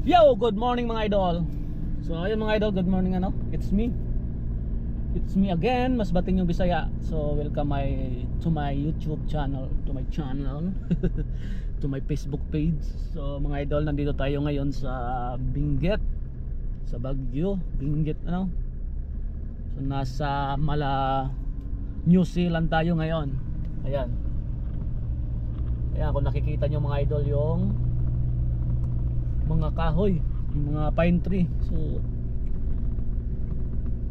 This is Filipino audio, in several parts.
Yo, good morning mga idol. So ayun mga idol, good morning ano. It's me. It's me again, Mas Bating yung Bisaya. So welcome to my YouTube channel, to my channel, to my Facebook page. So mga idol, nandito tayo ngayon sa Benguet, sa Baguio, Benguet ano. So nasa New Zealand tayo ngayon. Ayan. Kaya kung nakikita nyo mga idol yung mga kahoy, yung mga pine tree. So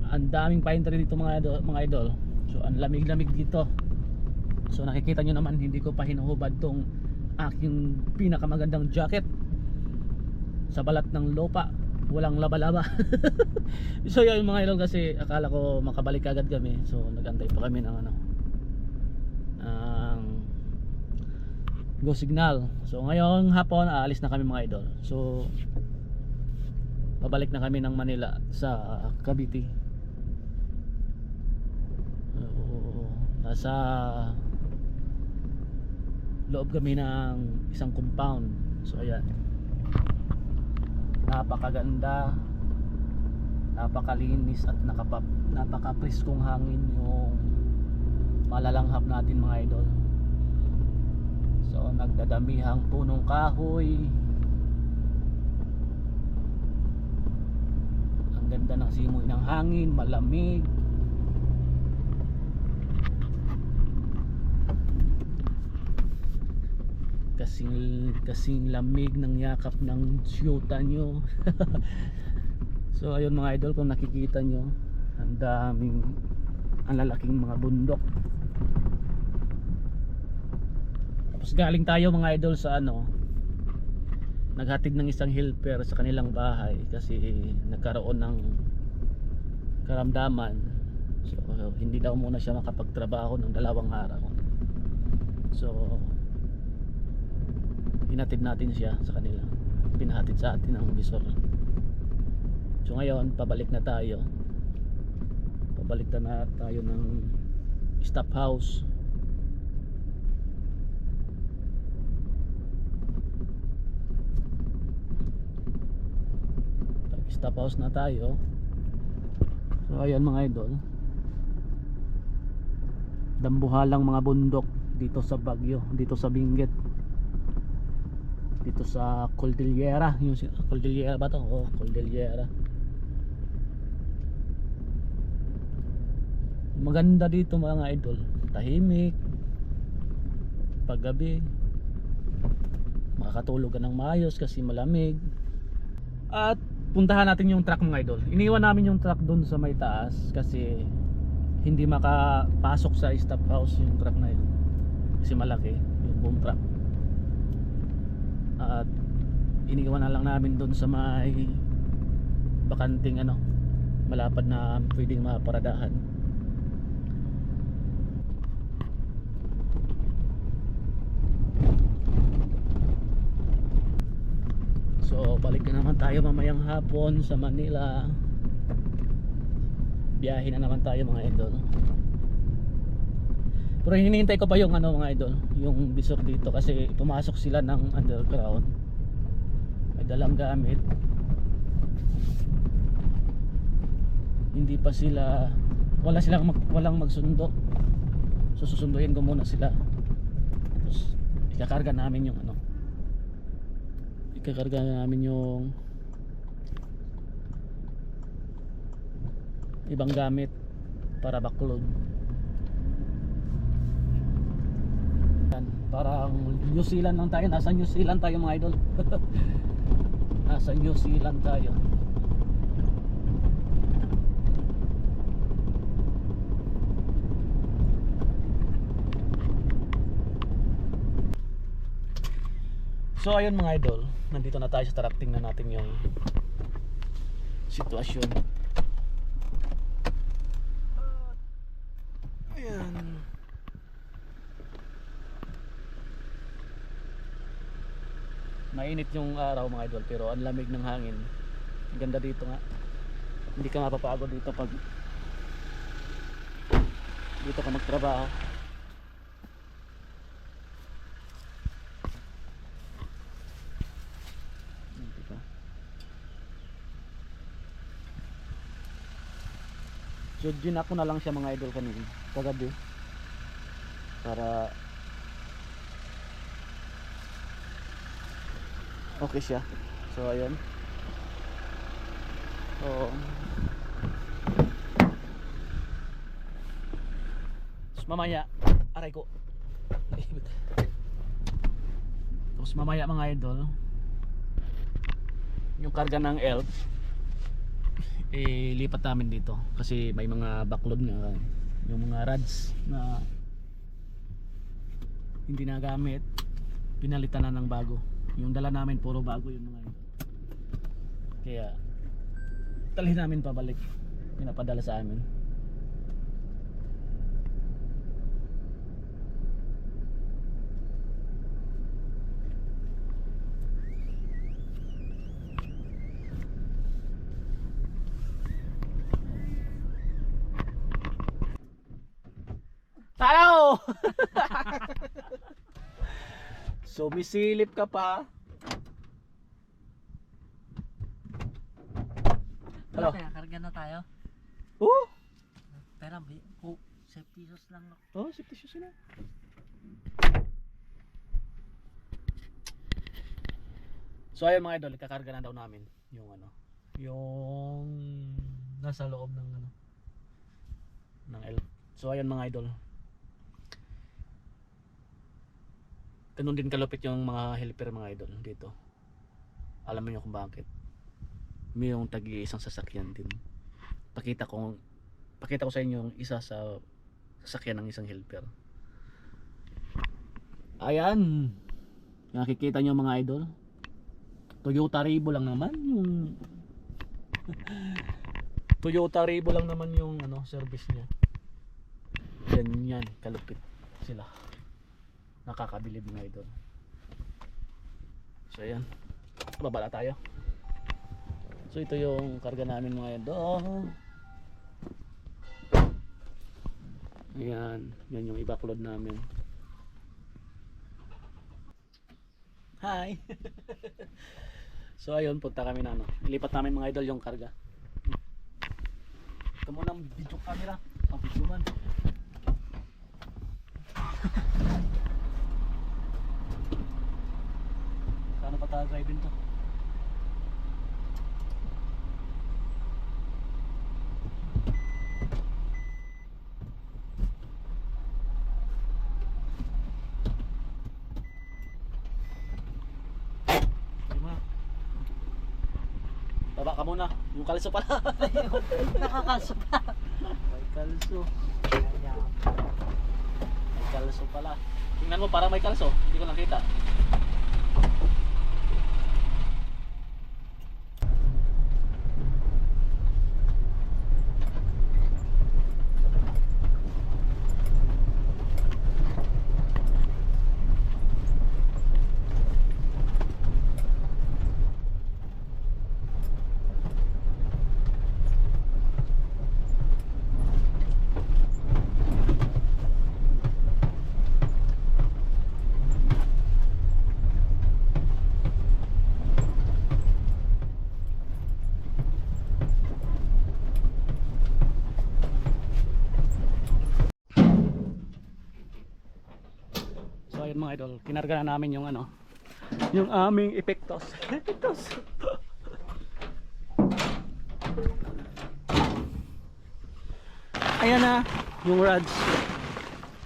ang daming pine tree dito mga idol. So ang lamig-lamig dito. So nakikita nyo naman, hindi ko pa hinuhubad tong aking pinakamagandang jacket sa balat ng lupa, walang laba-laba. So yun mga idol, kasi akala ko makabalik agad kami. So nagantay pa kami ng go signal. So ngayong hapon aalis na kami mga idol. So pabalik na kami ng Manila sa Cavite. Nasa loob kami ng isang compound. So ayan, napakaganda, napakalinis at napaka-preskong hangin yung malalanghap natin mga idol. So nagdadamihang punong kahoy. Ang ganda ng simoy ng hangin, malamig. Kasing lamig ng yakap ng siyota nyo. So ayun mga idol, kung nakikita nyo, ang lalaking mga bundok. Tapos galing tayo mga idol sa naghatid ng isang helper sa kanilang bahay kasi nagkaroon ng karamdaman. So hindi daw muna siya makapagtrabaho ng 2 araw. So hinatid natin siya sa kanila, pinahatid sa atin ang bisor. So ngayon pabalik na tayo ng stop house. Stop house na tayo. So ayan mga idol, dambuhalang mga bundok dito sa Baguio, dito sa Benguet, dito sa Cordillera. Yung Cordillera ba to? Oh, Cordillera. Maganda dito mga idol, tahimik. Paggabi makakatulog ka ng maayos kasi malamig. At puntahan natin yung truck mga idol. Iniwan namin yung truck doon sa may taas kasi hindi makapasok sa stop house yung truck na yun kasi malaki yung boom truck. At iniwan na lang namin doon sa may bakanting malapad na pwedeng maparadahan. So balik na naman tayo mamayang hapon sa Manila. Biyahe na naman tayo mga idol. Pero hinihintay ko pa yung mga idol, yung bisor dito kasi pumasok sila ng underground. May dalang gamit. Hindi pa sila, walang magsundo. So susunduin ko muna sila. Tapos ikakarga namin yung ibang gamit para backload. Parang New Zealand lang tayo. Nasa New Zealand tayo mga idol. Nasa New Zealand tayo. So ayun mga idol, nandito na tayo sa truck. Tingnan natin yung sitwasyon. Ayan. Mainit yung araw mga idol, pero ang lamig ng hangin. Ang ganda dito nga. Hindi ka mapapagod dito pag dito ka magtrabaho. So ginak ko na lang siya mga idol kanina kagabi para okay siya. So ayun. So mamaya aray ko. Tapos mamaya mga idol yung karga ng elf lipat namin dito kasi may mga backlog na yung mga rods na hindi nagamit, pinalitan na ng bago. Yung dala namin puro bago yung mga idol, kaya talhin namin pabalik, pinapadala sa amin. Hello! Sumisilip ka pa. Hello. Kaya karga na tayo. Oh, Pero oh, 7 pesos lang. oh, safety shoes na. So ayun mga idol, ikakarga na daw namin yung ano, yung nasa loob ng ano ng elf. So ayun mga idol, ganun din kalupit yung mga helper mga idol dito. Alam niyo kung bakit? May yung tagi-isang sasakyan din. Pakita ko sa inyo yung isa sa sasakyan ng isang helper. Ayan, nakikita niyo mga idol, Toyota Revo lang naman yung Toyota Revo lang naman yung ano service niya. Yan kalupit sila. Nakakabilib mga idol. So ayan, babala tayo. So ito yung karga namin mga idol. Ayan, yan yung i-backload namin. Hi. So ayun, punta kami na ano, ilipat namin mga idol yung karga. Ito muna ang video camera, ang video man. Sana pa tayo driving to? Baba ka muna, yung kalso pala. Nakakalso pa. May kalso. May kalso pala. Tingnan mo, parang may kalso, hindi ko nakita. Ayun mga idol, kinarga na namin yung ano, yung aming epektos. Epektos. Ayan na yung rods,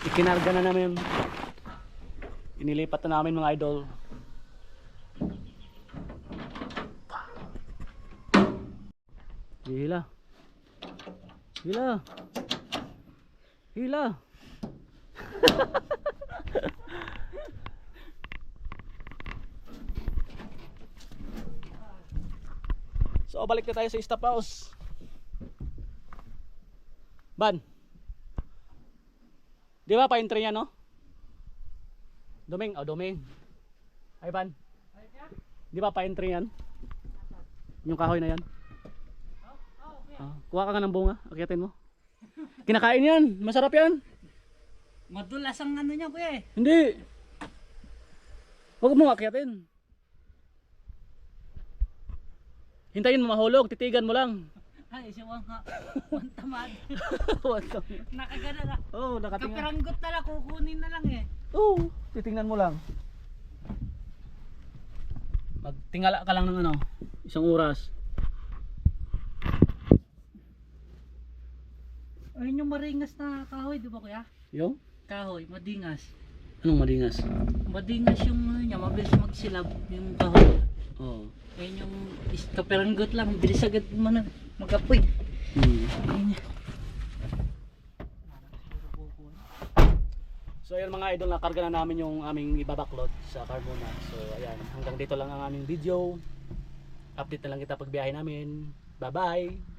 ikinarga na namin, inilipat na namin mga idol. Hila, hila, hila. So balik na tayo sa stop house. Ban, di ba pa-entry yan, no? Doming, Doming. Ay Ban, di ba pa-entry yan? Yung kahoy na yan. Kuha ka ng bunga, akitin mo. Kinakain yan, masarap yan. Madulas ang ano niya kuya eh. Hindi, huwag mo akitin. Hintayin mo mahulog, titigan mo lang. Ay, si Wang nga. Wang tamad. Welcome. Nakagana na. Oh, nakatingin. Kapiranggot na lang, kukunin na lang eh. Oo, titingnan mo lang. Magtingala ka lang ng ano, isang oras. Ayun yung maringas na kahoy, di ba kuya? Yung? Kahoy, madingas. Anong madingas? Madingas yung ano niya, mabilis magsilab yung kahoy. Oo. Ayun yung kapiranggot lang, bilis agad mag-apoy. Ayun niya. So ayun mga idol, nakarga na namin yung aming ibabaklod sa Carmona. So ayan, hanggang dito lang ang aming video. Update na lang kita pag biyahe namin. Bye bye!